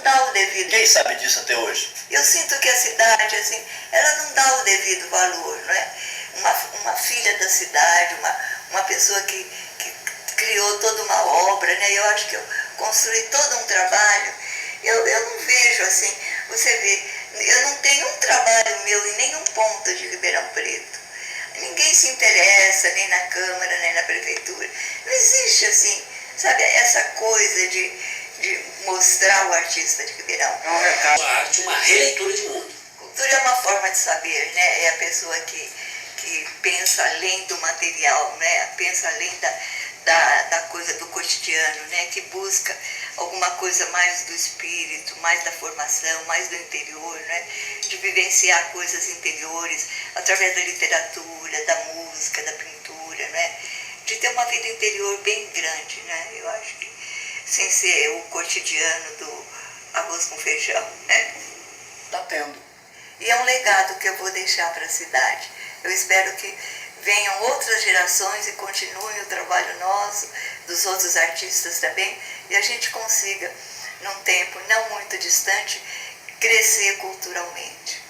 dá o devido. Quem sabe disso até hoje? Eu sinto que a cidade, assim, ela não dá o devido valor, não é? Uma filha da cidade, uma pessoa que criou toda uma obra, né? Eu acho que eu construí todo um trabalho. Eu não vejo assim, você vê, eu não tenho um trabalho meu em nenhum ponto de Ribeirão Preto. Ninguém se interessa, nem na Câmara, nem na Prefeitura. Não existe assim, sabe, essa coisa de mostrar o artista de Ribeirão. É um recado. A arte, uma releitura de mundo. Cultura é uma forma de saber, né? É a pessoa que pensa além do material, né? Pensa além da coisa do cotidiano, né? Que busca alguma coisa mais do espírito, mais da formação, mais do interior, né? De vivenciar coisas interiores através da literatura, da música, da pintura, né? De ter uma vida interior bem grande, né? Eu acho que sem ser o cotidiano do arroz com feijão, né? Está tendo. E é um legado que eu vou deixar para a cidade. Eu espero que venham outras gerações e continuem o trabalho nosso, dos outros artistas também, e a gente consiga, num tempo não muito distante, crescer culturalmente.